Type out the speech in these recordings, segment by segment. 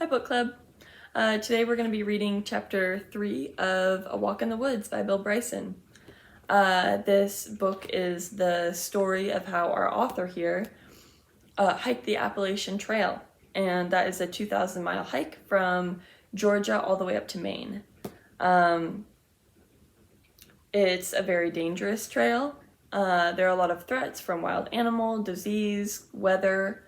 Hi, book club. Today we're going to be reading chapter 3 of A Walk in the Woods by Bill Bryson. This book is the story of how our author here hiked the Appalachian Trail, and that is a 2,000-mile hike from Georgia all the way up to Maine. It's a very dangerous trail. There are a lot of threats from wild animal, disease, weather.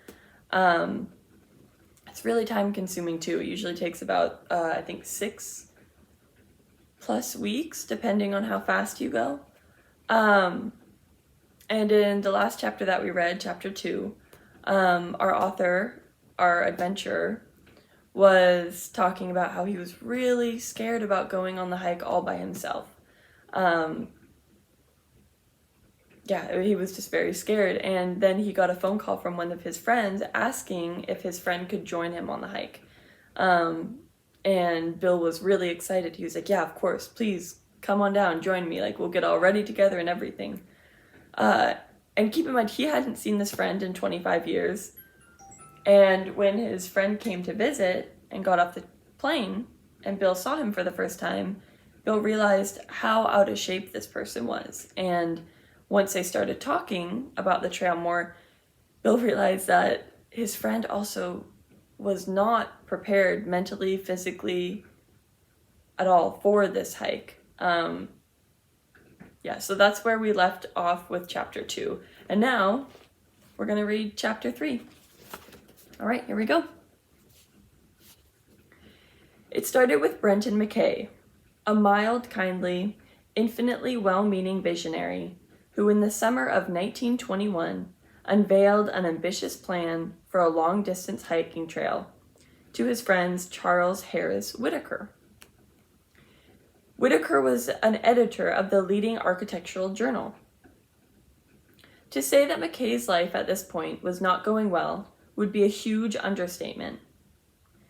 It's really time consuming too. It usually takes about, I think, 6+ weeks, depending on how fast you go. And in the last chapter that we read, chapter 2, our author, our adventurer, was talking about how he was really scared about going on the hike all by himself. He was just very scared, and then he got a phone call from one of his friends asking if his friend could join him on the hike. And Bill was really excited. He was like, yeah, of course, please come on down, join me, like we'll get all ready together and everything. And keep in mind, he hadn't seen this friend in 25 years, and when his friend came to visit and got off the plane and Bill saw him for the first time, Bill realized how out of shape this person was. And once they started talking about the trail more, Bill realized that his friend also was not prepared mentally, physically, at all for this hike. So that's where we left off with chapter 2. And now we're going to read chapter 3. All right, here we go. It started with Brenton McKay, a mild, kindly, infinitely well-meaning visionary who in the summer of 1921 unveiled an ambitious plan for a long-distance hiking trail to his friends Charles Harris Whitaker. Whitaker was an editor of the leading architectural journal. To say that McKay's life at this point was not going well would be a huge understatement.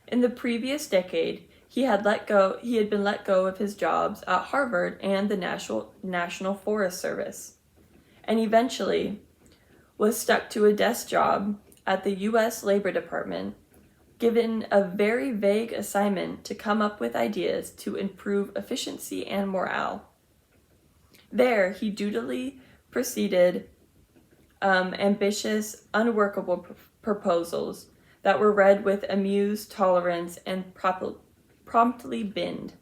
In the previous decade, he had been let go of his jobs at Harvard and the National Forest Service, and eventually was stuck to a desk job at the U.S. Labor Department, given a very vague assignment to come up with ideas to improve efficiency and morale. There, he dutifully preceded ambitious, unworkable proposals that were read with amused tolerance and promptly binned.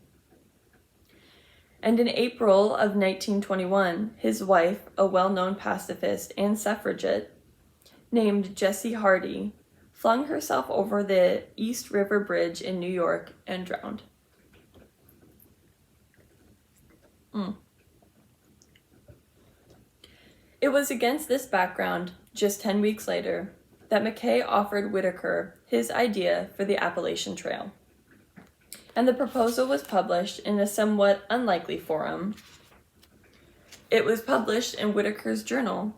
And in April of 1921, his wife, a well-known pacifist and suffragette named Jessie Hardy, flung herself over the East River Bridge in New York and drowned. It was against this background, just 10 weeks later, that McKay offered Whitaker his idea for the Appalachian Trail. And the proposal was published in a somewhat unlikely forum. It was published in Whitaker's Journal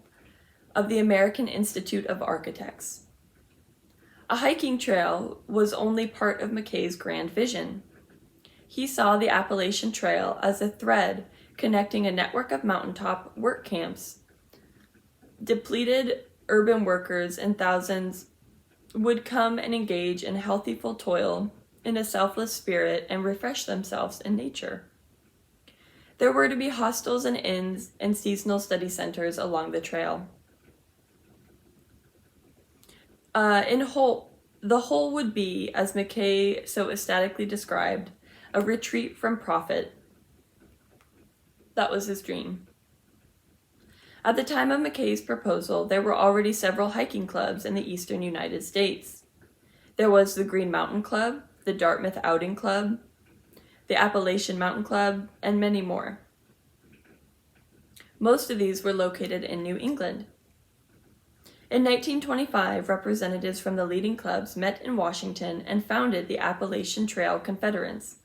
of the American Institute of Architects. A hiking trail was only part of McKay's grand vision. He saw the Appalachian Trail as a thread connecting a network of mountaintop work camps. Depleted urban workers and thousands would come and engage in healthful toil in a selfless spirit and refresh themselves in nature. There were to be hostels and inns and seasonal study centers along the trail. The whole would be, as McKay so ecstatically described, a retreat from profit. That was his dream. At the time of McKay's proposal, there were already several hiking clubs in the eastern United States. There was the Green Mountain Club, the Dartmouth Outing Club, the Appalachian Mountain Club, and many more. Most of these were located in New England. In 1925, representatives from the leading clubs met in Washington and founded the Appalachian Trail Conference,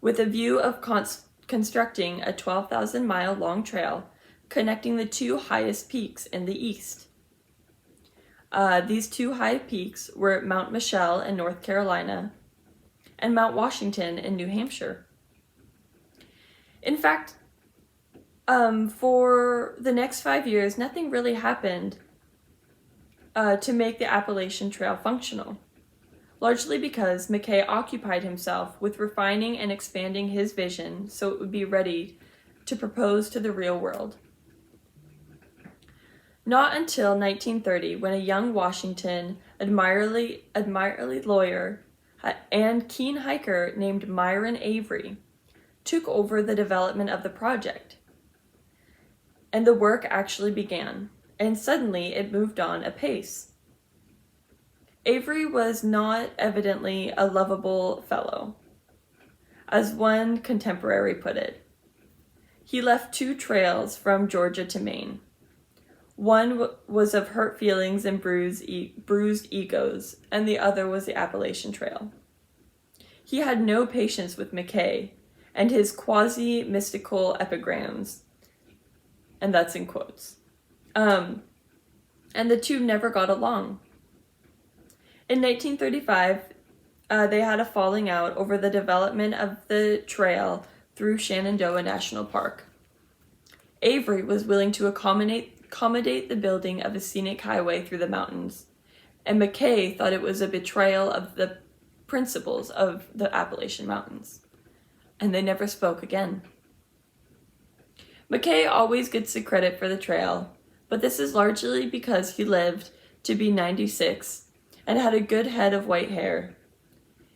with a view of constructing a 12,000-mile long trail connecting the two highest peaks in the East. These two high peaks were Mount Michel in North Carolina and Mount Washington in New Hampshire. In fact, for the next 5 years, nothing really happened to make the Appalachian Trail functional. largely because Mackay occupied himself with refining and expanding his vision so it would be ready to propose to the real world. Not until 1930, when a young Washington, admirably lawyer and keen hiker named Myron Avery, took over the development of the project. And the work actually began, and suddenly it moved on apace. Avery was not evidently a lovable fellow, as one contemporary put it. He left 2 trails from Georgia to Maine. One was of hurt feelings and bruised egos, and the other was the Appalachian Trail. He had no patience with Mackay and his quasi-mystical epigrams, and that's in quotes. And the two never got along. In 1935, they had a falling out over the development of the trail through Shenandoah National Park. Avery was willing to accommodate the building of a scenic highway through the mountains, and Mackay thought it was a betrayal of the principles of the Appalachian Mountains. And they never spoke again. Mackay always gets the credit for the trail, but this is largely because he lived to be 96 and had a good head of white hair.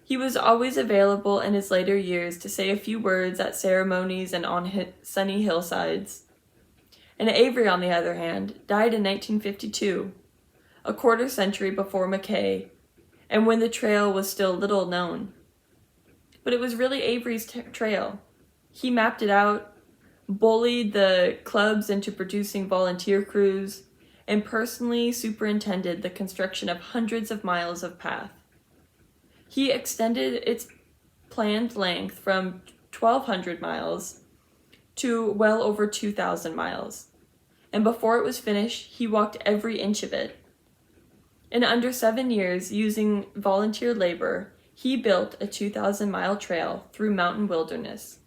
He was always available in his later years to say a few words at ceremonies and on sunny hillsides. And Avery, on the other hand, died in 1952, a quarter century before Mackay, and when the trail was still little known. But it was really Avery's trail. He mapped it out, bullied the clubs into producing volunteer crews, and personally superintended the construction of hundreds of miles of path. He extended its planned length from 1,200 miles to well over 2,000 miles. And before it was finished, he walked every inch of it. In under 7 years, using volunteer labor, he built a 2,000-mile trail through mountain wilderness.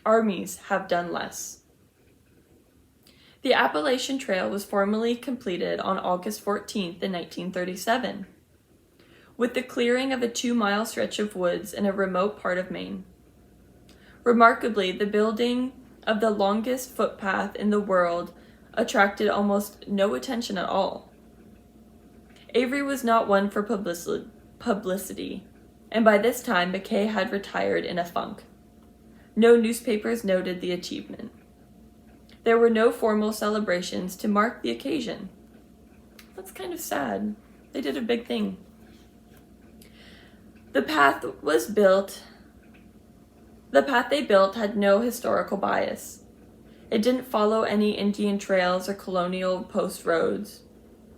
Armies have done less. The Appalachian Trail was formally completed on August 14th in 1937, with the clearing of a 2-mile stretch of woods in a remote part of Maine. Remarkably, the building of the longest footpath in the world attracted almost no attention at all. Avery was not one for publicity, and by this time Mackay had retired in a funk. No newspapers noted the achievement. There were no formal celebrations to mark the occasion. That's kind of sad. They did a big thing. The path they built had no historical bias. It didn't follow any Indian trails or colonial post roads.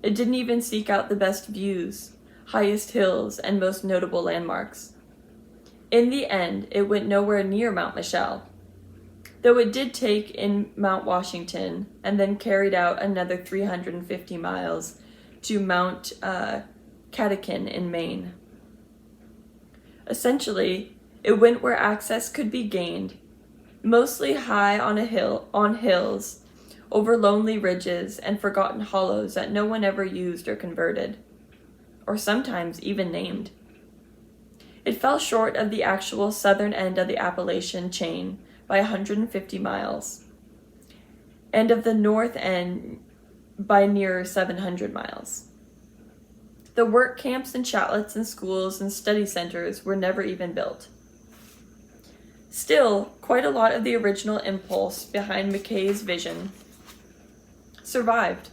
It didn't even seek out the best views, highest hills, and most notable landmarks. In the end, it went nowhere near Mount Michel, though it did take in Mount Washington and then carried out another 350 miles to Mount Catoctin in Maine. Essentially, it went where access could be gained, mostly high on hills, over lonely ridges and forgotten hollows that no one ever used or converted, or sometimes even named. It fell short of the actual southern end of the Appalachian chain by 150 miles, and of the north end by near 700 miles. The work camps and chalets and schools and study centers were never even built. Still, quite a lot of the original impulse behind Mackay's vision survived.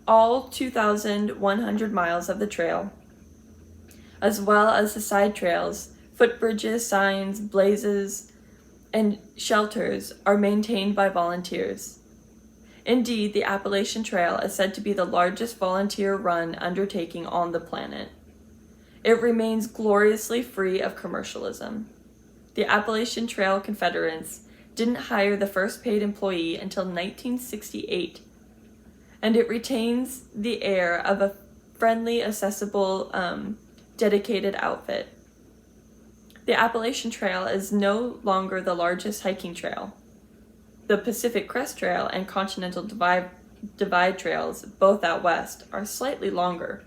All 2,100 miles of the trail, as well as the side trails, footbridges, signs, blazes, and shelters are maintained by volunteers. Indeed, the Appalachian Trail is said to be the largest volunteer-run undertaking on the planet. It remains gloriously free of commercialism. The Appalachian Trail Confederates didn't hire the first paid employee until 1968, and it retains the air of a friendly, accessible, dedicated outfit. The Appalachian Trail is no longer the largest hiking trail. The Pacific Crest Trail and Continental Divide trails, both out west, are slightly longer.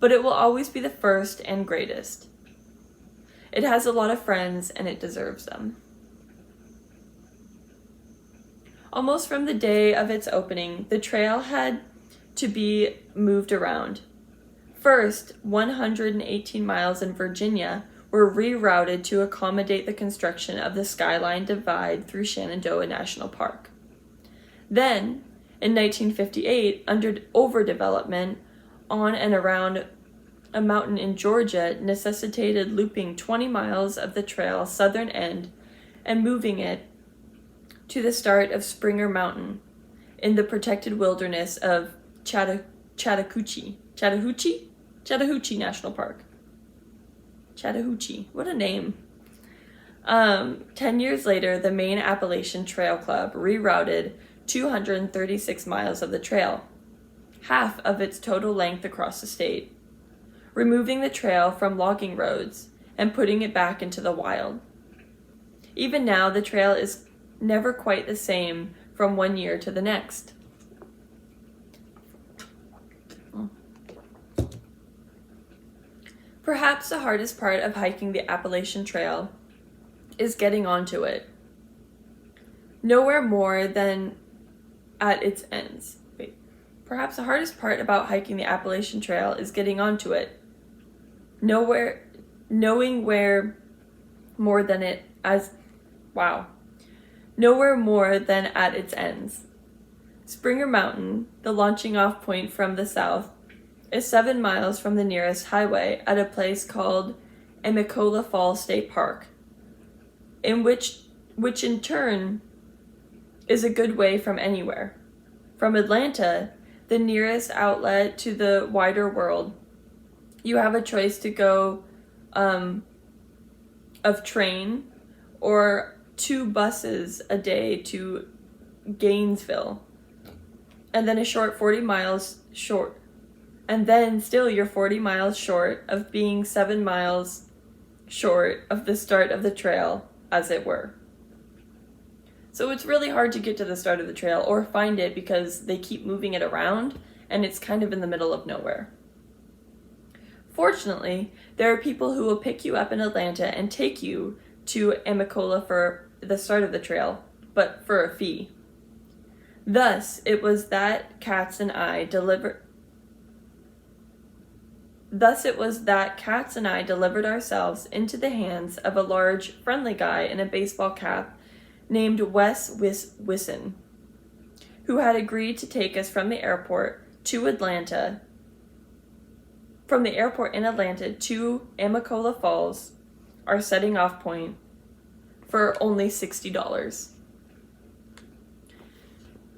but it will always be the first and greatest. It has a lot of friends, and it deserves them. Almost from the day of its opening, the trail had to be moved around. First, 118 miles in Virginia were rerouted to accommodate the construction of the Skyline Divide through Shenandoah National Park. Then, in 1958, under overdevelopment on and around a mountain in Georgia necessitated looping 20 miles of the trail's southern end and moving it to the start of Springer Mountain in the protected wilderness of Chattahoochee National Park. Chattahoochee, what a name. 10 years later, the Maine Appalachian Trail Club rerouted 236 miles of the trail, half of its total length across the state, removing the trail from logging roads and putting it back into the wild. Even now, the trail is never quite the same from one year to the next. Perhaps the hardest part of hiking the Appalachian Trail is getting onto it. Nowhere more than at its ends. Perhaps the hardest part about hiking the Appalachian Trail is getting onto it. Knowing where more than it as nowhere more than at its ends. Springer Mountain, the launching off point from the south, is 7 miles from the nearest highway at a place called Amicalola Falls State Park, which in turn is a good way from anywhere. From Atlanta, the nearest outlet to the wider world, you have a choice to go of train or 2 buses a day to Gainesville, and then a short 40 miles short. And then still you're 40 miles short of being 7 miles short of the start of the trail, as it were. So it's really hard to get to the start of the trail or find it because they keep moving it around and it's kind of in the middle of nowhere. Fortunately, there are people who will pick you up in Atlanta and take you to Amicalola for the start of the trail, but for a fee. Thus, it was that Katz and I delivered ourselves into the hands of a large, friendly guy in a baseball cap named Wes Wisson, who had agreed to take us from the airport in Atlanta to Amicalola Falls, our setting off point, for only $60.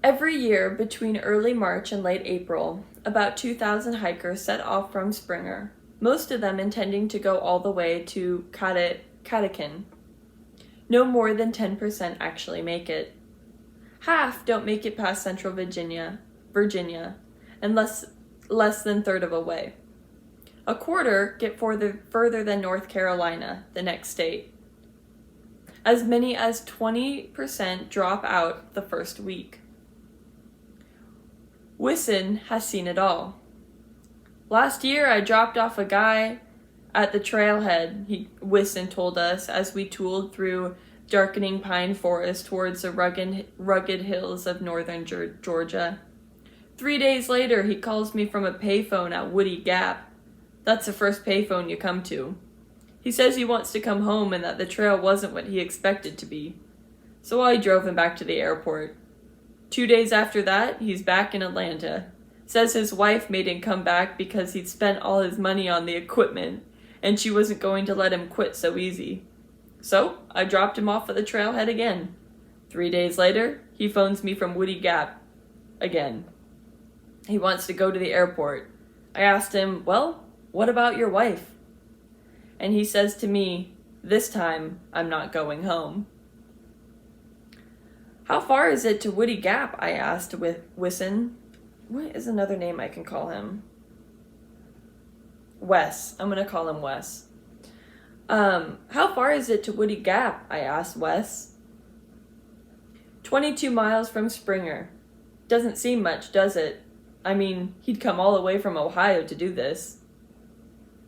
Every year, between early March and late April, about 2,000 hikers set off from Springer, most of them intending to go all the way to Catoctin. No more than 10% actually make it. Half don't make it past central Virginia, and less than a third of a way. A quarter get further than North Carolina, the next state. As many as 20% drop out the first week. Wisson has seen it all. Last year I dropped off a guy at the trailhead, Wisson told us as we tooled through darkening pine forest towards the rugged hills of northern Georgia. 3 days later, he calls me from a payphone at Woody Gap. That's the first payphone you come to. He says he wants to come home and that the trail wasn't what he expected to be. So I drove him back to the airport. 2 days after that, he's back in Atlanta. Says his wife made him come back because he'd spent all his money on the equipment, and she wasn't going to let him quit so easy. So I dropped him off at the trailhead again. 3 days later, he phones me from Woody Gap again. He wants to go to the airport. I asked him, well, what about your wife? And he says to me, this time I'm not going home. How far is it to Woody Gap? I asked with Wisson. What is another name I can call him? Wes. I'm going to call him Wes. How far is it to Woody Gap? I asked Wes. 22 miles from Springer. Doesn't seem much, does it? I mean, he'd come all the way from Ohio to do this.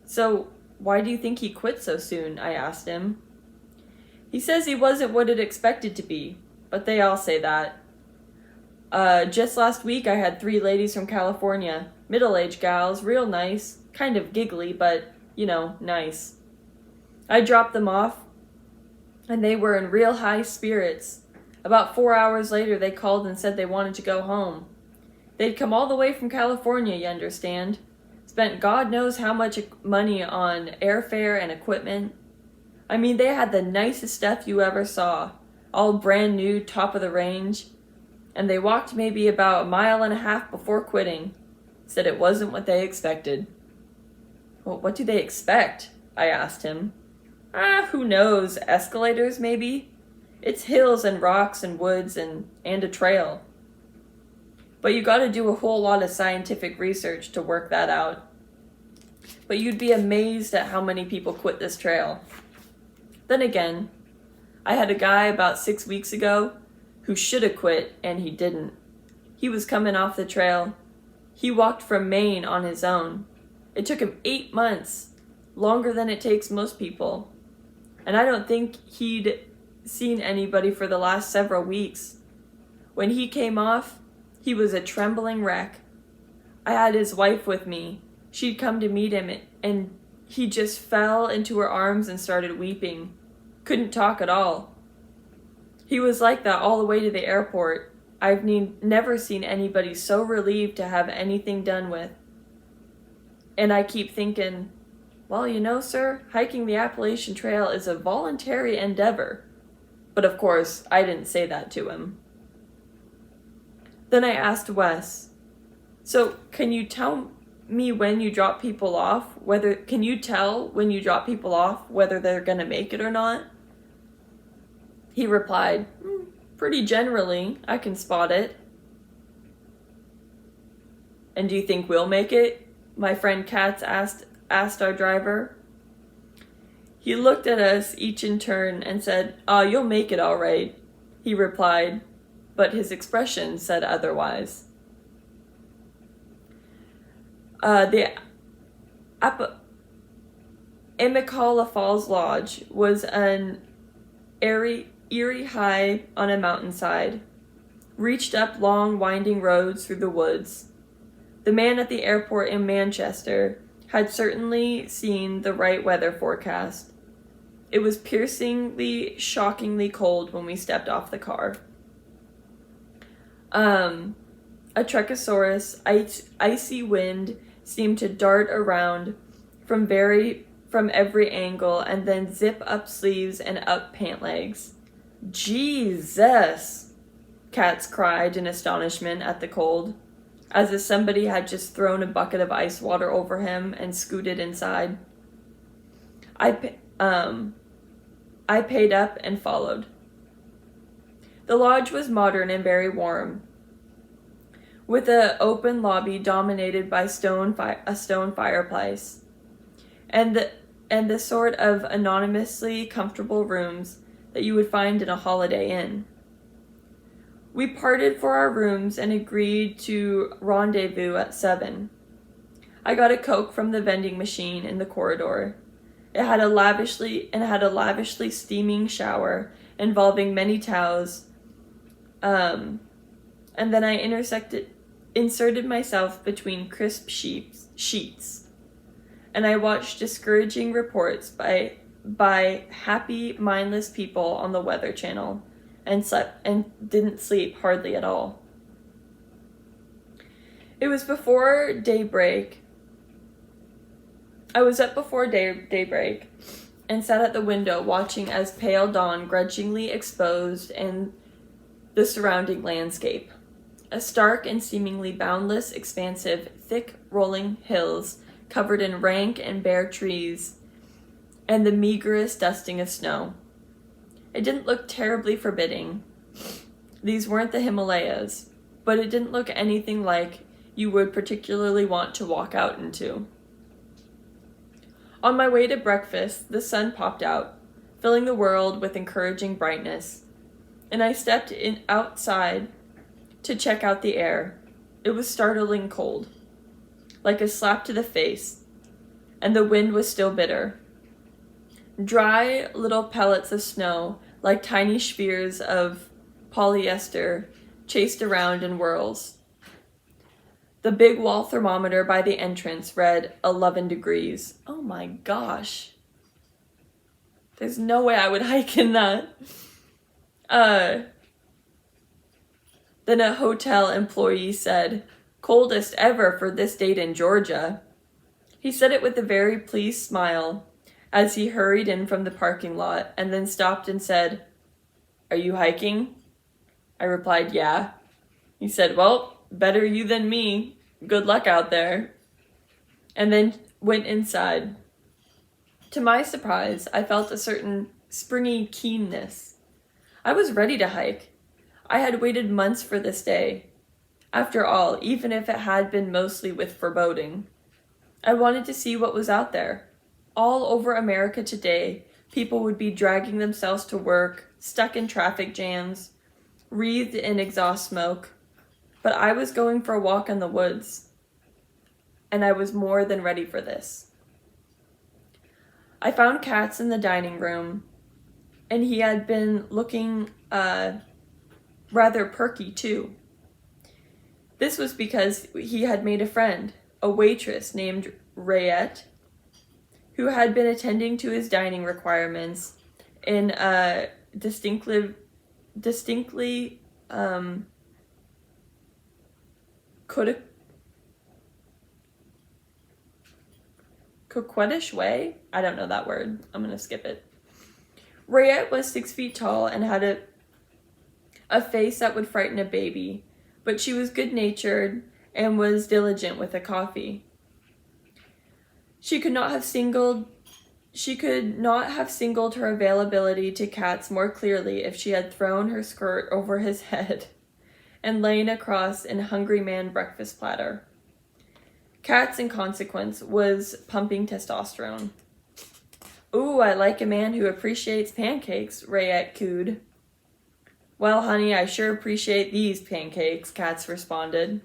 So, why do you think he quit so soon? I asked him. He says he wasn't what it expected to be, but they all say that. Just last week I had 3 ladies from California, middle-aged gals, real nice, kind of giggly, but, nice. I dropped them off, and they were in real high spirits. About 4 hours later, they called and said they wanted to go home. They'd come all the way from California, you understand. Spent God knows how much money on airfare and equipment. I mean, they had the nicest stuff you ever saw, all brand new, top of the range. And they walked maybe about 1.5 miles before quitting. Said it wasn't what they expected. Well, what do they expect? I asked him. Who knows? Escalators, maybe? It's hills and rocks and woods and a trail. But you gotta do a whole lot of scientific research to work that out. But you'd be amazed at how many people quit this trail. Then again, I had a guy about 6 weeks ago who should have quit and he didn't. He was coming off the trail. He walked from Maine on his own. It took him 8 months, longer than it takes most people. And I don't think he'd seen anybody for the last several weeks. When he came off, he was a trembling wreck. I had his wife with me. She'd come to meet him, and he just fell into her arms and started weeping. Couldn't talk at all. He was like that all the way to the airport. I've never seen anybody so relieved to have anything done with. And I keep thinking, well, sir, hiking the Appalachian Trail is a voluntary endeavor. But of course, I didn't say that to him. Then I asked Wes, so can you tell me when you drop people off, can you tell when you drop people off whether they're going to make it or not? He replied, pretty generally, I can spot it. And do you think we'll make it? My friend Katz asked our driver. He looked at us each in turn and said, you'll make it all right, he replied, but his expression said otherwise. The Amicala Falls Lodge was an eerie high on a mountainside, reached up long winding roads through the woods. The man at the airport in Manchester had certainly seen the right weather forecast. It was piercingly, shockingly cold when we stepped off the car. A Trichosaurus icy wind seemed to dart around from every angle and then zip up sleeves and up pant legs. Jesus! Katz cried in astonishment at the cold, as if somebody had just thrown a bucket of ice water over him and scooted inside. I paid up and followed. The lodge was modern and very warm, with an open lobby dominated by a stone fireplace, and the sort of anonymously comfortable rooms that you would find in a Holiday Inn. We parted for our rooms and agreed to rendezvous at 7. I got a Coke from the vending machine in the corridor. It had a lavishly steaming shower involving many towels. And then I inserted myself between crisp sheets. And I watched discouraging reports by happy, mindless people on the Weather Channel and didn't sleep hardly at all. It was before daybreak. I was up before daybreak and sat at the window watching as pale dawn grudgingly exposed and the surrounding landscape. A stark and seemingly boundless, expansive, thick rolling hills covered in rank and bare trees and the meagerest dusting of snow. It didn't look terribly forbidding. These weren't the Himalayas, but it didn't look anything like you would particularly want to walk out into. On my way to breakfast, the sun popped out, filling the world with encouraging brightness, and I stepped outside to check out the air. It was startling cold, like a slap to the face, and the wind was still bitter. Dry little pellets of snow, like tiny spheres of polyester, chased around in whirls. The big wall thermometer by the entrance read 11 degrees. Oh my gosh. There's no way I would hike in that. Then a hotel employee said, "Coldest ever for this date in Georgia." He said it with a very pleased smile as he hurried in from the parking lot and then stopped and said, "Are you hiking?" I replied, "Yeah." He said, "Well, better you than me. Good luck out there." And then went inside. To my surprise, I felt a certain springy keenness. I was ready to hike. I had waited months for this day. After all, even if it had been mostly with foreboding, I wanted to see what was out there. All over America today, people would be dragging themselves to work, stuck in traffic jams, wreathed in exhaust smoke. But I was going for a walk in the woods, and I was more than ready for this. I found Katz in the dining room, and he had been looking rather perky too. This was because he had made a friend, a waitress named Rayette, who had been attending to his dining requirements in a distinctly coquettish way. I don't know that word. I'm going to skip it. Rayette was 6 feet tall and had a face that would frighten a baby, but she was good-natured and was diligent with the coffee. She could not have singled her availability to Katz more clearly if she had thrown her skirt over his head and lain across an hungry man breakfast platter. Katz, in consequence, was pumping testosterone. "Ooh, I like a man who appreciates pancakes," Rayette cooed. "Well, honey, I sure appreciate these pancakes," Katz responded.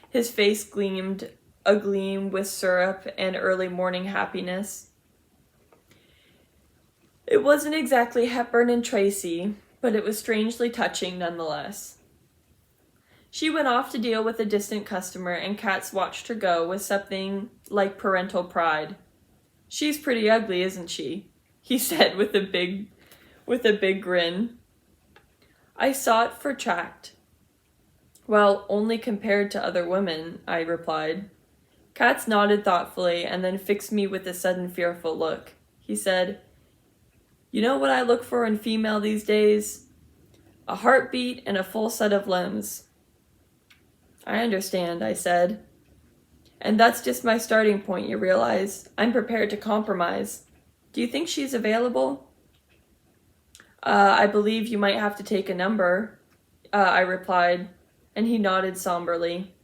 His face gleamed a gleam with syrup and early morning happiness. It wasn't exactly Hepburn and Tracy, but it was strangely touching nonetheless. She went off to deal with a distant customer, and Katz watched her go with something like parental pride. "She's pretty ugly, isn't she?" he said with a big grin. I sought for tract. "Well, only compared to other women," I replied. Katz nodded thoughtfully and then fixed me with a sudden fearful look. He said, "You know what I look for in female these days? A heartbeat and a full set of limbs." "I understand," I said. "And that's just my starting point, you realize. I'm prepared to compromise. Do you think she's available?" I believe you might have to take a number," I replied, and he nodded somberly.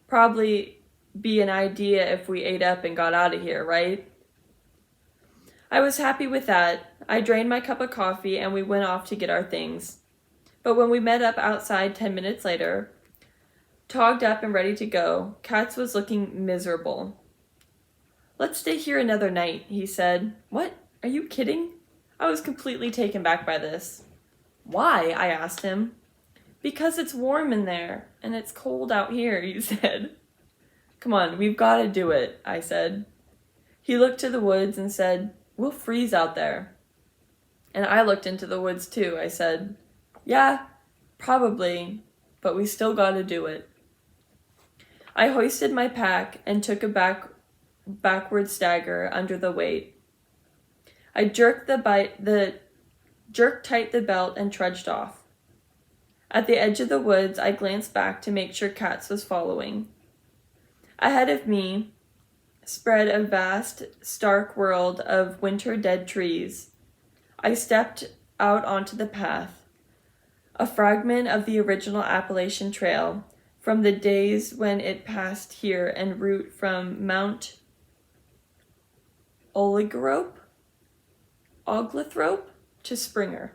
"Probably be an idea if we ate up and got out of here, right?" I was happy with that. I drained my cup of coffee and we went off to get our things. But when we met up outside 10 minutes later, togged up and ready to go, Katz was looking miserable. "Let's stay here another night," he said. "What? Are you kidding?" I was completely taken back by this. "Why?" I asked him. "Because it's warm in there, and it's cold out here," he said. "Come on, we've got to do it," I said. He looked to the woods and said, "We'll freeze out there." And I looked into the woods too. I said, "Yeah, probably, but we still got to do it." I hoisted my pack and took a backward stagger under the weight. I jerked tight the belt and trudged off. At the edge of the woods, I glanced back to make sure Katz was following. Ahead of me spread a vast, stark world of winter-dead trees. I stepped out onto the path, a fragment of the original Appalachian Trail from the days when it passed here en route from Mount Oglethorpe to Springer.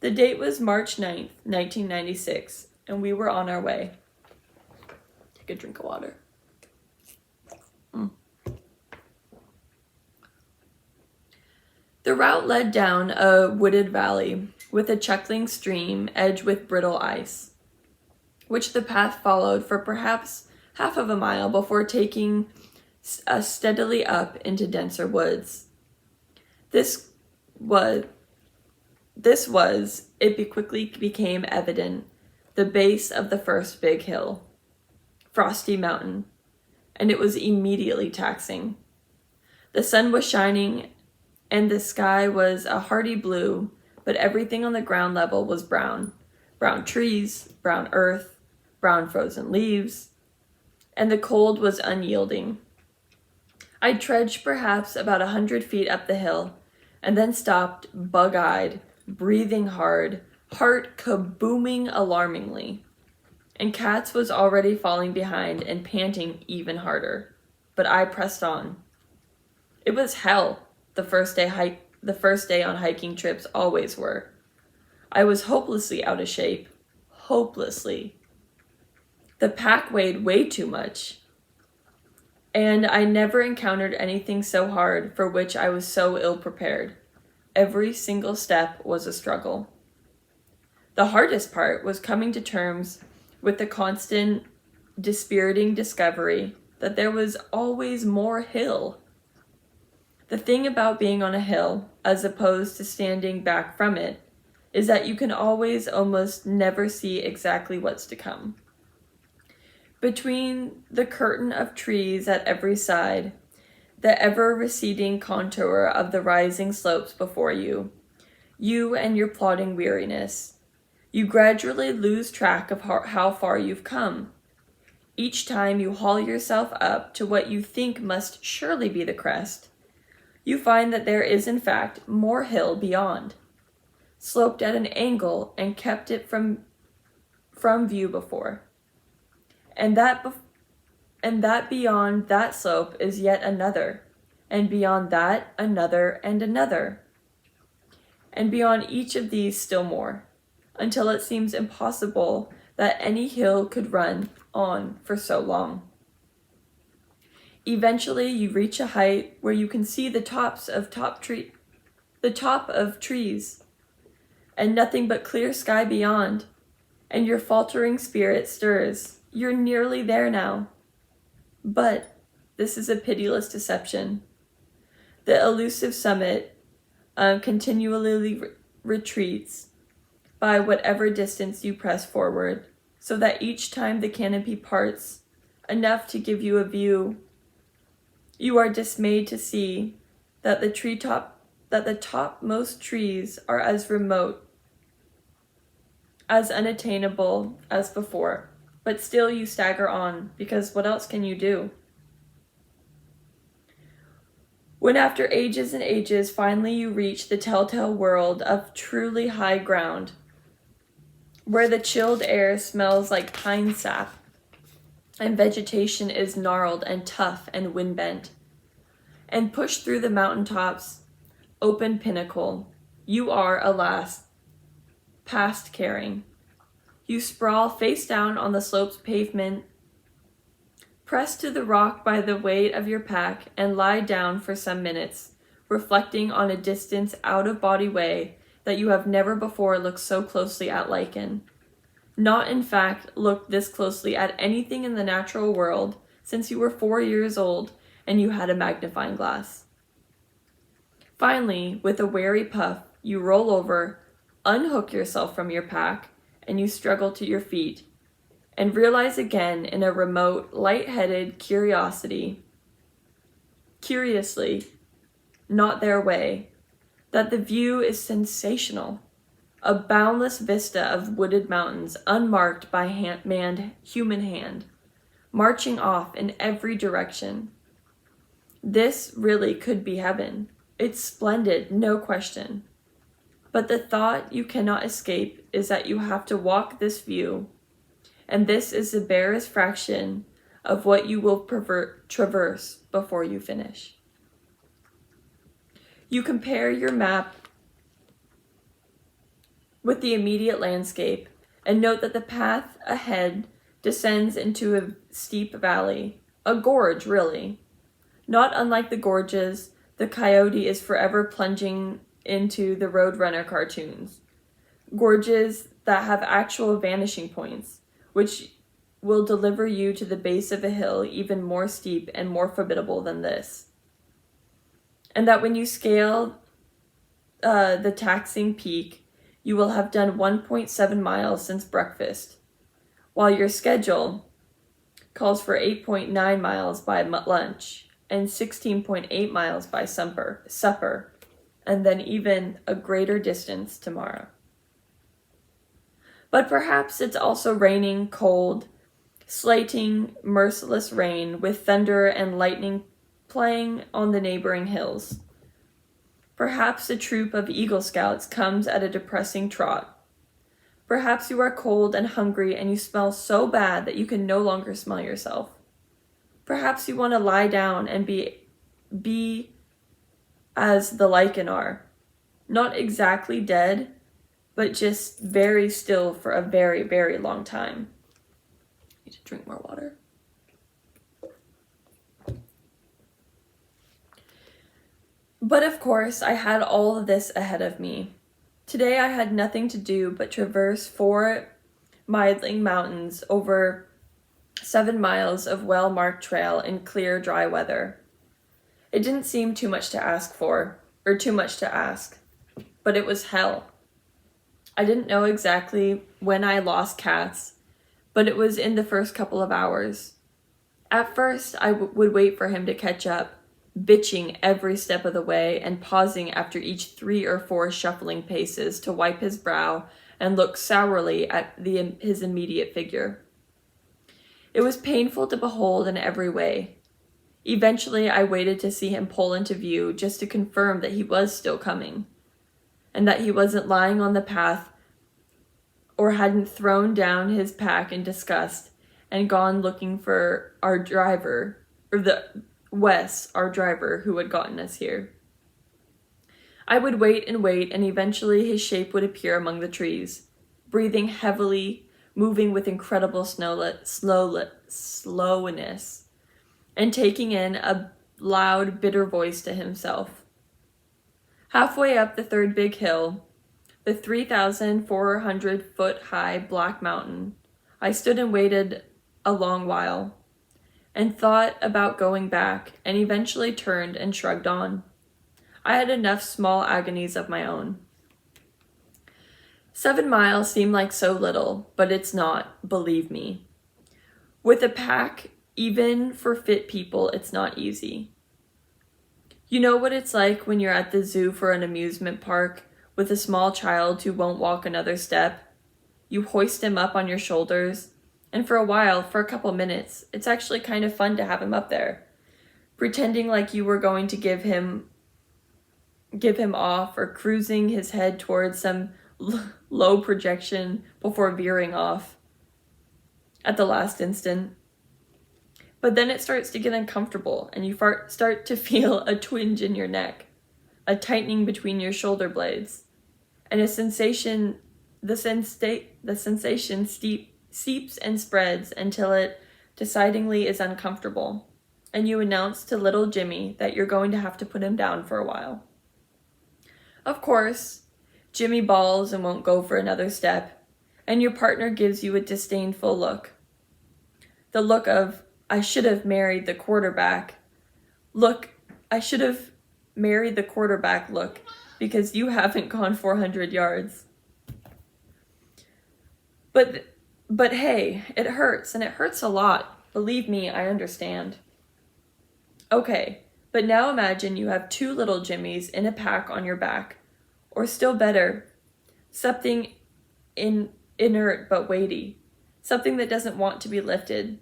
The date was March 9th, 1996, and we were on our way. Take a drink of water. The route led down a wooded valley with a chuckling stream edged with brittle ice, which the path followed for perhaps half of a mile before taking steadily up into denser woods. This was, it quickly became evident, the base of the first big hill, Frosty Mountain, and it was immediately taxing. The sun was shining and the sky was a hearty blue, but everything on the ground level was brown. Brown trees, brown earth, brown frozen leaves, and the cold was unyielding. I trudged perhaps about 100 feet up the hill, and then stopped, bug-eyed, breathing hard, heart kabooming alarmingly. And Katz was already falling behind and panting even harder. But I pressed on. It was hell, the first day on hiking trips always were. I was hopelessly out of shape. Hopelessly. The pack weighed way too much. And I never encountered anything so hard for which I was so ill prepared. Every single step was a struggle. The hardest part was coming to terms with the constant, dispiriting discovery that there was always more hill. The thing about being on a hill, as opposed to standing back from it, is that you can always almost never see exactly what's to come. Between the curtain of trees at every side, the ever-receding contour of the rising slopes before you, you and your plodding weariness, you gradually lose track of how far you've come. Each time you haul yourself up to what you think must surely be the crest, you find that there is in fact more hill beyond, sloped at an angle and kept it from view before. And that beyond that slope is yet another, and beyond that another and another. And beyond each of these still more, until it seems impossible that any hill could run on for so long. Eventually you reach a height where you can see the top of trees, and nothing but clear sky beyond, and your faltering spirit stirs. You're nearly there now. But this is a pitiless deception. The elusive summit continually retreats by whatever distance you press forward, so that each time the canopy parts enough to give you a view, you are dismayed to see that the topmost trees are as remote, as unattainable as before. But still you stagger on, because what else can you do? When after ages and ages, finally you reach the telltale world of truly high ground, where the chilled air smells like pine sap, and vegetation is gnarled and tough and wind-bent, and pushed through the mountaintop's open pinnacle, you are, alas, past caring. You sprawl face down on the slope's pavement, pressed to the rock by the weight of your pack, and lie down for some minutes, reflecting on a distant, out-of-body way that you have never before looked so closely at lichen. Not, in fact, looked this closely at anything in the natural world since you were 4 years old and you had a magnifying glass. Finally, with a wary puff, you roll over, unhook yourself from your pack, and you struggle to your feet, and realize again in a remote, light-headed curiously, not their way, that the view is sensational. A boundless vista of wooded mountains unmarked by human hand, marching off in every direction. This really could be heaven. It's splendid, no question. But the thought you cannot escape is that you have to walk this view, and this is the barest fraction of what you will traverse before you finish. You compare your map with the immediate landscape and note that the path ahead descends into a steep valley, a gorge really, not unlike the gorges the coyote is forever plunging into the Roadrunner cartoons. Gorges that have actual vanishing points, which will deliver you to the base of a hill even more steep and more formidable than this. And that when you scale the taxing peak, you will have done 1.7 miles since breakfast, while your schedule calls for 8.9 miles by lunch and 16.8 miles by supper, and then even a greater distance tomorrow. But perhaps it's also raining, cold, slating, merciless rain with thunder and lightning playing on the neighboring hills. Perhaps a troop of Eagle Scouts comes at a depressing trot. Perhaps you are cold and hungry and you smell so bad that you can no longer smell yourself. Perhaps you want to lie down and be as the lichen are, not exactly dead, but just very still for a very, very long time. I need to drink more water. But of course, I had all of this ahead of me. Today I had nothing to do but traverse 4 middling mountains over 7 miles of well-marked trail in clear, dry weather. It didn't seem too much to ask, but it was hell. I didn't know exactly when I lost Katz, but it was in the first couple of hours. At first, I would wait for him to catch up, bitching every step of the way and pausing after each 3 or 4 shuffling paces to wipe his brow and look sourly at his immediate figure. It was painful to behold in every way. Eventually, I waited to see him pull into view just to confirm that he was still coming, and that he wasn't lying on the path or hadn't thrown down his pack in disgust and gone looking for our driver, or Wes, our driver, who had gotten us here. I would wait, and eventually his shape would appear among the trees, breathing heavily, moving with incredible slowness, and taking in a loud, bitter voice to himself. Halfway up the third big hill, the 3,400-foot-high Black Mountain, I stood and waited a long while, and thought about going back, and eventually turned and shrugged on. I had enough small agonies of my own. 7 miles seem like so little, but it's not, believe me. With a pack, even for fit people, it's not easy. You know what it's like when you're at the zoo for an amusement park with a small child who won't walk another step? You hoist him up on your shoulders, and for a while, for a couple minutes, it's actually kind of fun to have him up there, pretending like you were going to give him off or cruising his head towards some low projection before veering off at the last instant. But then it starts to get uncomfortable and you start to feel a twinge in your neck, a tightening between your shoulder blades, and the sensation seeps and spreads until it decidedly is uncomfortable, and you announce to little Jimmy that you're going to have to put him down for a while. Of course, Jimmy bawls and won't go for another step, and your partner gives you a disdainful look. The look of, I should have married the quarterback. Look, because you haven't gone 400 yards. But hey, it hurts, and it hurts a lot. Believe me, I understand. Okay, but now imagine you have 2 little Jimmies in a pack on your back. Or still better, something inert but weighty. Something that doesn't want to be lifted.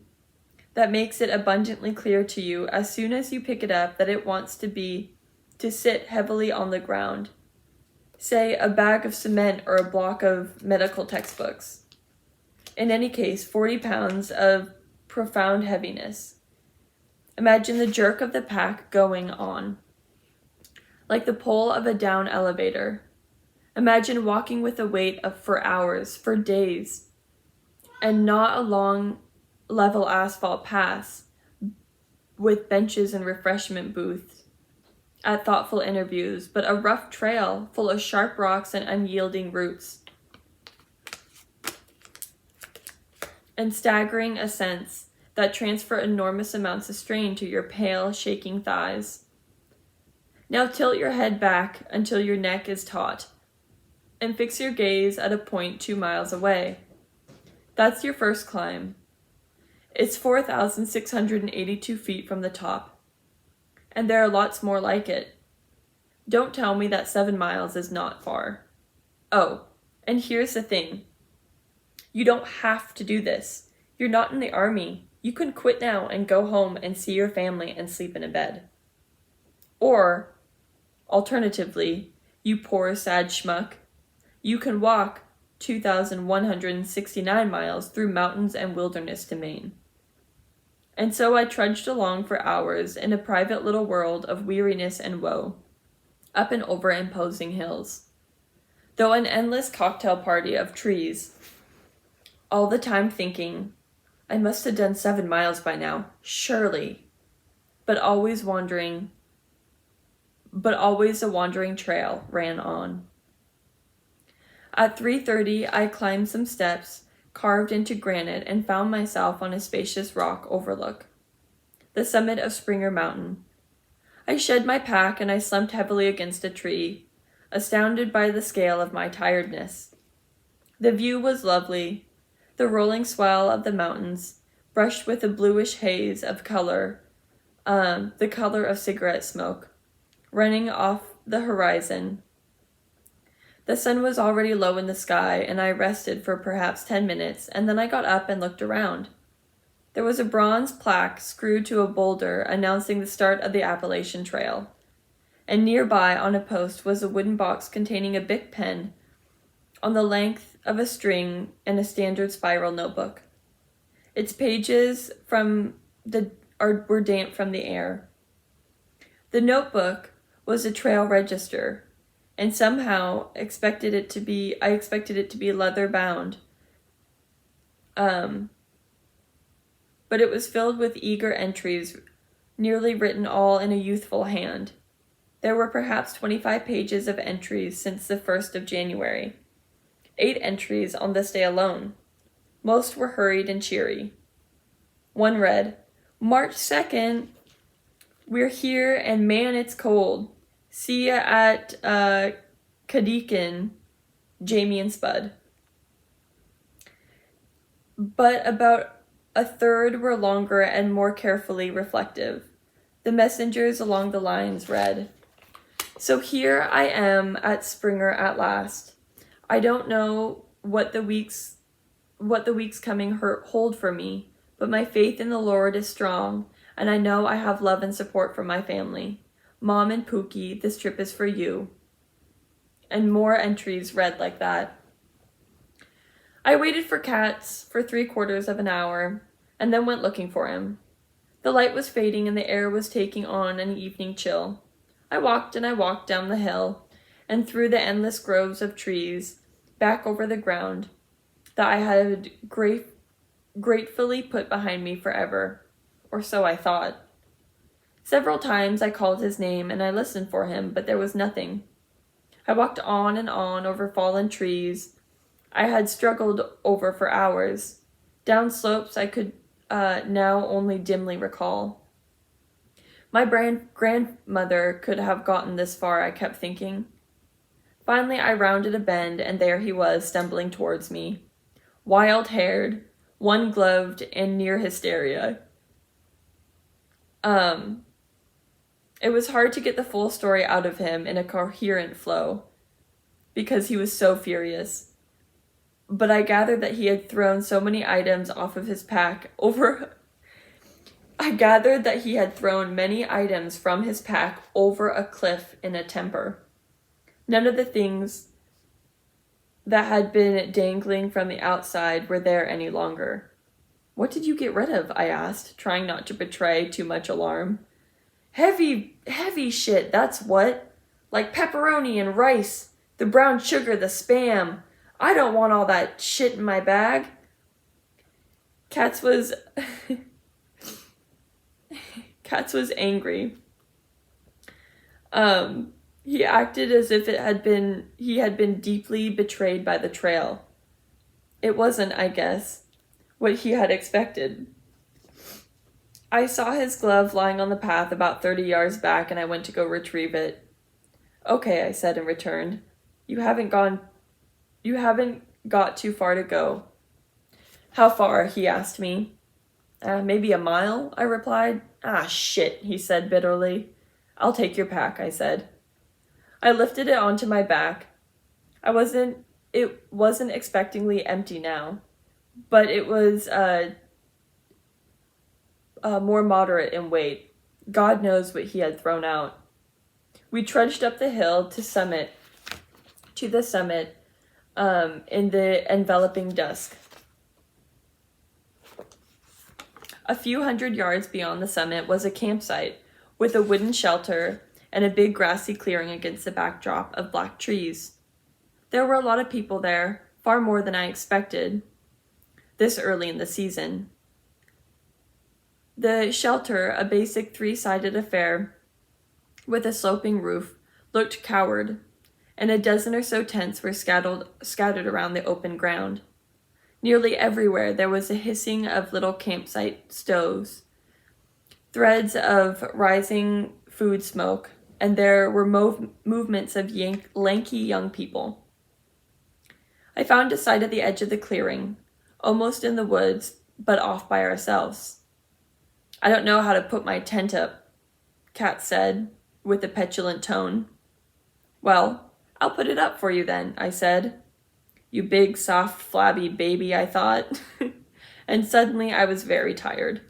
That makes it abundantly clear to you as soon as you pick it up that it wants to sit heavily on the ground. Say, a bag of cement or a block of medical textbooks. In any case, 40 pounds of profound heaviness. Imagine the jerk of the pack going on, like the pull of a down elevator. Imagine walking with a weight for hours, for days, and not a long, level asphalt path with benches and refreshment booths. at thoughtful interviews, but a rough trail full of sharp rocks and unyielding roots, and staggering ascents that transfer enormous amounts of strain to your pale, shaking thighs. Now tilt your head back until your neck is taut, and fix your gaze at a point 2 miles away. That's your first climb. It's 4,682 feet from the top, and there are lots more like it. Don't tell me that 7 miles is not far. Oh, and here's the thing. You don't have to do this. You're not in the army. You can quit now and go home and see your family and sleep in a bed. Or, alternatively, you poor sad schmuck, you can walk 2,169 miles through mountains and wilderness to Maine. And so I trudged along for hours in a private little world of weariness and woe, up and over imposing hills, though an endless cocktail party of trees, all the time thinking, I must have done 7 miles by now, surely, but always a wandering trail ran on. At 3:30, I climbed some steps carved into granite and found myself on a spacious rock overlook, the summit of Springer Mountain. I shed my pack and I slumped heavily against a tree, astounded by the scale of my tiredness. The view was lovely, the rolling swell of the mountains, brushed with a bluish haze of color, the color of cigarette smoke, running off the horizon. The sun was already low in the sky, and I rested for perhaps 10 minutes, and then I got up and looked around. There was a bronze plaque screwed to a boulder announcing the start of the Appalachian Trail, and nearby on a post was a wooden box containing a Bic pen on the length of a string and a standard spiral notebook. Its pages were damp from the air. The notebook was a trail register, and somehow I expected it to be leather bound. But it was filled with eager entries, nearly written all in a youthful hand. There were perhaps 25 pages of entries since the 1st of January. 8 entries on this day alone. Most were hurried and cheery. One read, March 2nd, we're here and man, it's cold. See ya at Kadikin, Jamie and Spud. But about a third were longer and more carefully reflective. The messengers along the lines read, So here I am at Springer at last. I don't know what the weeks coming hold for me, but my faith in the Lord is strong, and I know I have love and support from my family. Mom and Pookie, this trip is for you. And more entries read like that. I waited for Katz for 3/4 of an hour, and then went looking for him. The light was fading and the air was taking on an evening chill. I walked and I walked down the hill, and through the endless groves of trees, back over the ground that I had gratefully put behind me forever, or so I thought. Several times I called his name and I listened for him, but there was nothing. I walked on and on over fallen trees I had struggled over for hours, down slopes I could now only dimly recall. My grandmother could have gotten this far, I kept thinking. Finally, I rounded a bend, and there he was, stumbling towards me, wild-haired, one-gloved, and near hysteria. It was hard to get the full story out of him in a coherent flow, because he was so furious. But I gathered that he had thrown so many items off of his pack many items from his pack over a cliff in a temper. None of the things that had been dangling from the outside were there any longer. What did you get rid of? I asked, trying not to betray too much alarm. Heavy shit, that's what. Like pepperoni and rice, the brown sugar, the Spam. I don't want all that shit in my bag. Katz was angry. He acted as if he had been deeply betrayed by the trail. It wasn't, I guess, what he had expected. I saw his glove lying on the path about 30 yards back, and I went to go retrieve it. Okay, I said and returned. You haven't got too far to go. How far? He asked me. Maybe a mile, I replied. Ah, shit, he said bitterly. I'll take your pack, I said. I lifted it onto my back. It wasn't expectingly empty now, but it was more moderate in weight. God knows what he had thrown out. We trudged up the hill to the summit in the enveloping dusk. A few hundred yards beyond the summit was a campsite with a wooden shelter and a big grassy clearing against the backdrop of black trees. There were a lot of people there, far more than I expected, this early in the season. The shelter, a basic 3-sided affair with a sloping roof, looked coward, and a dozen or so tents were scattered around the open ground. Nearly everywhere there was a hissing of little campsite stoves, threads of rising food smoke, and there were movements of lanky young people. I found a site at the edge of the clearing, almost in the woods, but off by ourselves. I don't know how to put my tent up, Kat said, with a petulant tone. Well, I'll put it up for you then, I said. You big, soft, flabby baby, I thought. And suddenly I was very tired.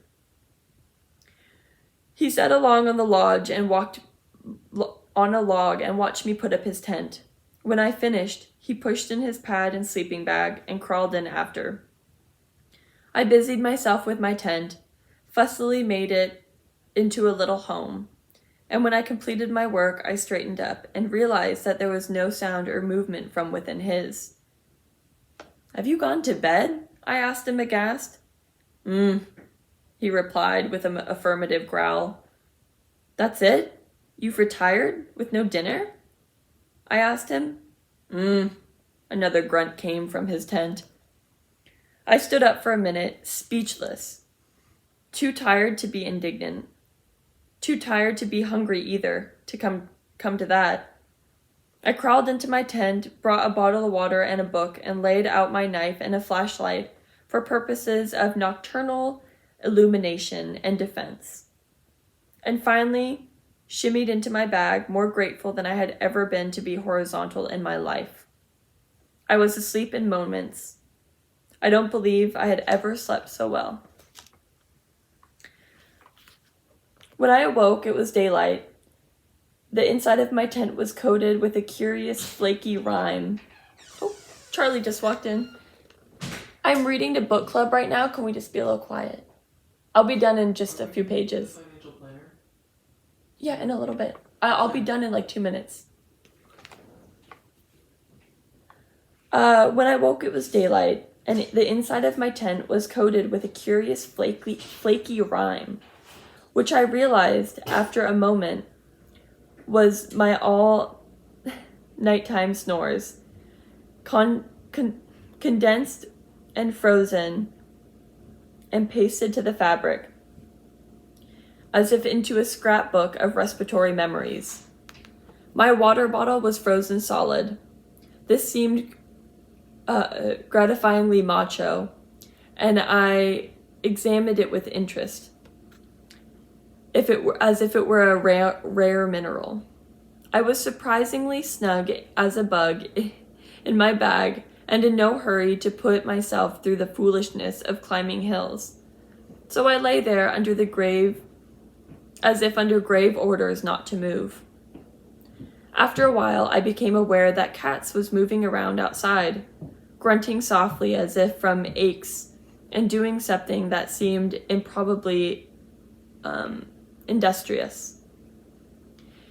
He sat along on the lodge and walked on a log and watched me put up his tent. When I finished, he pushed in his pad and sleeping bag and crawled in after. I busied myself with my tent, fussily made it into a little home, and when I completed my work, I straightened up and realized that there was no sound or movement from within his. Have you gone to bed? I asked him aghast. He replied with an affirmative growl. That's it? You've retired with no dinner? I asked him. Another grunt came from his tent. I stood up for a minute, speechless. Too tired to be indignant. Too tired to be hungry either, to come to that. I crawled into my tent, brought a bottle of water and a book, and laid out my knife and a flashlight for purposes of nocturnal illumination and defense. And finally, shimmied into my bag, more grateful than I had ever been to be horizontal in my life. I was asleep in moments. I don't believe I had ever slept so well. When I awoke, it was daylight. The inside of my tent was coated with a curious flaky rime. Oh, Charlie just walked in. I'm reading to book club right now. Can we just be a little quiet? I'll be done in just a few pages. Financial planner? Yeah, in a little bit. I'll be done in like 2 minutes. When I woke, it was daylight, and the inside of my tent was coated with a curious flaky rime, which I realized after a moment was my all nighttime snores, condensed and frozen and pasted to the fabric, as if into a scrapbook of respiratory memories. My water bottle was frozen solid. This seemed gratifyingly macho, and I examined it with interest, as if it were a rare mineral. I was surprisingly snug as a bug in my bag and in no hurry to put myself through the foolishness of climbing hills. So I lay there as if under grave orders not to move. After a while, I became aware that Katz was moving around outside, grunting softly as if from aches and doing something that seemed improbably industrious.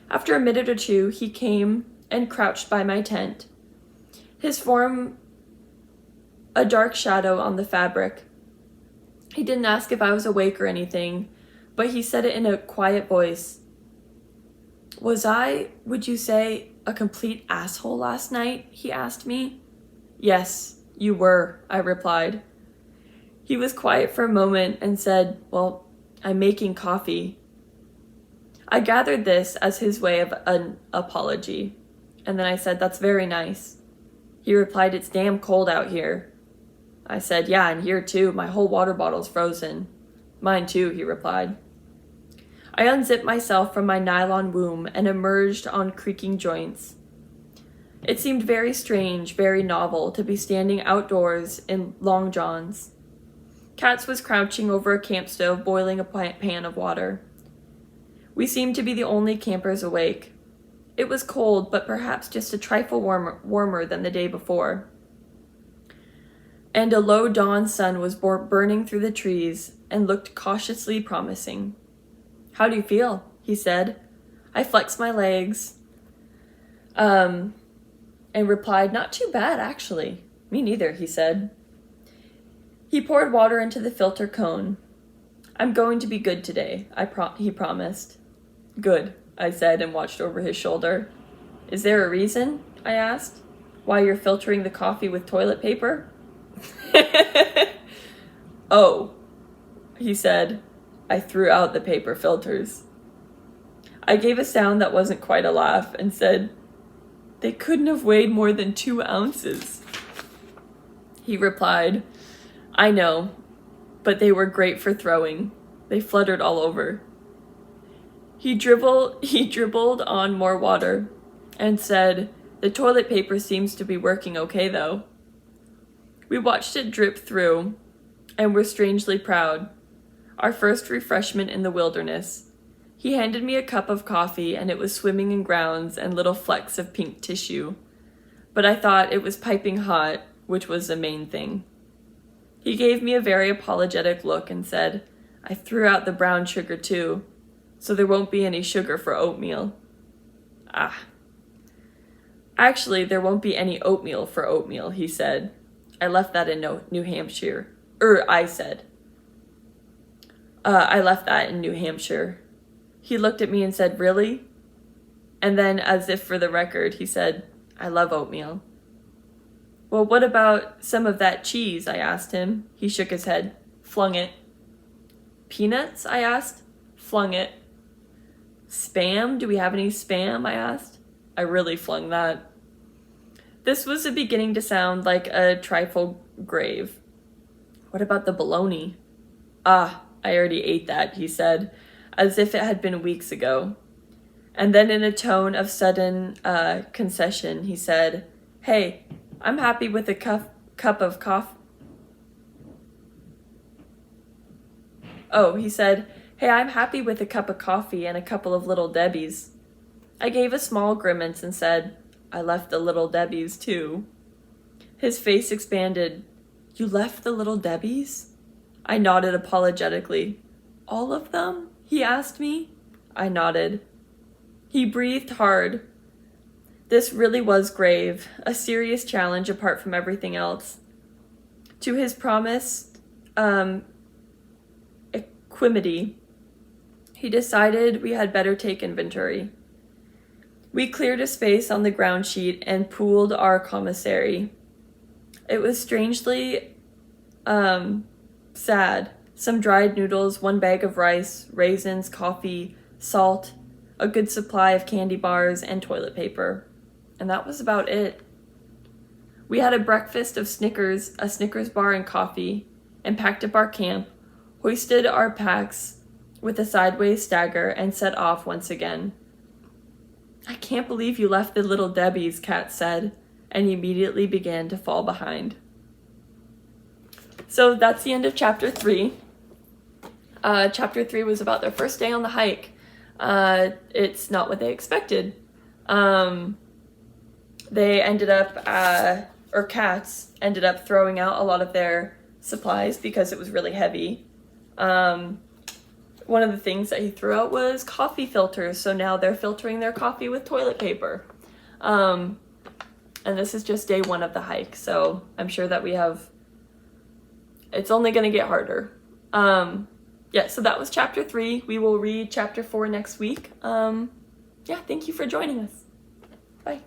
After a minute or two, he came and crouched by my tent, his form a dark shadow on the fabric. He didn't ask if I was awake or anything, but he said it in a quiet voice. Was I, would you say, a complete asshole last night? He asked me. Yes, you were, I replied. He was quiet for a moment and said, well, I'm making coffee. I gathered this as his way of an apology, and then I said, that's very nice. He replied, it's damn cold out here. I said, yeah, and here too, my whole water bottle's frozen. Mine too, he replied. I unzipped myself from my nylon womb and emerged on creaking joints. It seemed very strange, very novel, to be standing outdoors in long johns. Katz was crouching over a camp stove, boiling a pan of water. We seemed to be the only campers awake. It was cold, but perhaps just a trifle warmer than the day before. And a low dawn sun was burning through the trees and looked cautiously promising. How do you feel? He said. I flexed my legs and replied, not too bad, actually. Me neither, he said. He poured water into the filter cone. I'm going to be good today, he promised. Good, I said and watched over his shoulder. Is there a reason? I asked. Why you're filtering the coffee with toilet paper? Oh, he said. I threw out the paper filters. I gave a sound that wasn't quite a laugh and said, they couldn't have weighed more than 2 ounces. He replied, I know, but they were great for throwing. They fluttered all over. He dribbled on more water and said, the toilet paper seems to be working okay though. We watched it drip through and were strangely proud. Our first refreshment in the wilderness. He handed me a cup of coffee and it was swimming in grounds and little flecks of pink tissue. But I thought it was piping hot, which was the main thing. He gave me a very apologetic look and said, I threw out the brown sugar too, so there won't be any sugar for oatmeal. Actually, there won't be any oatmeal for oatmeal, he said. I left that in New Hampshire. I said. I left that in New Hampshire. He looked at me and said, really? And then, as if for the record, he said, I love oatmeal. Well, what about some of that cheese? I asked him. He shook his head. Flung it. Peanuts? I asked. Flung it. Spam? Do we have any spam? I asked. I really flung that. This was beginning to sound like a trifle grave. What about the bologna? I already ate that, he said, as if it had been weeks ago. And then in a tone of sudden concession, he said, hey, I'm happy with a cup of coffee. Oh, he said, hey, I'm happy with a cup of coffee and a couple of Little Debbies. I gave a small grimace and said, I left the Little Debbies too. His face expanded. You left the Little Debbies? I nodded apologetically. All of them? He asked me. I nodded. He breathed hard. This really was grave, a serious challenge apart from everything else. To his promised equanimity, he decided we had better take inventory. We cleared a space on the ground sheet and pooled our commissary. It was strangely sad. Some dried noodles, 1 bag of rice, raisins, coffee, salt, a good supply of candy bars, and toilet paper. And that was about it. We had a breakfast of Snickers, a Snickers bar and coffee, and packed up our camp, hoisted our packs with a sideways stagger, and set off once again. I can't believe you left the Little Debbies, Kat said, and immediately began to fall behind. So that's the end of chapter 3. Chapter 3 was about their first day on the hike. It's not what they expected. They ended up, Katz ended up throwing out a lot of their supplies because it was really heavy. One of the things that he threw out was coffee filters, so now they're filtering their coffee with toilet paper. And this is just day 1 of the hike, so I'm sure that it's only going to get harder. So that was chapter 3. We will read chapter 4 next week. yeah, thank you for joining us. Bye.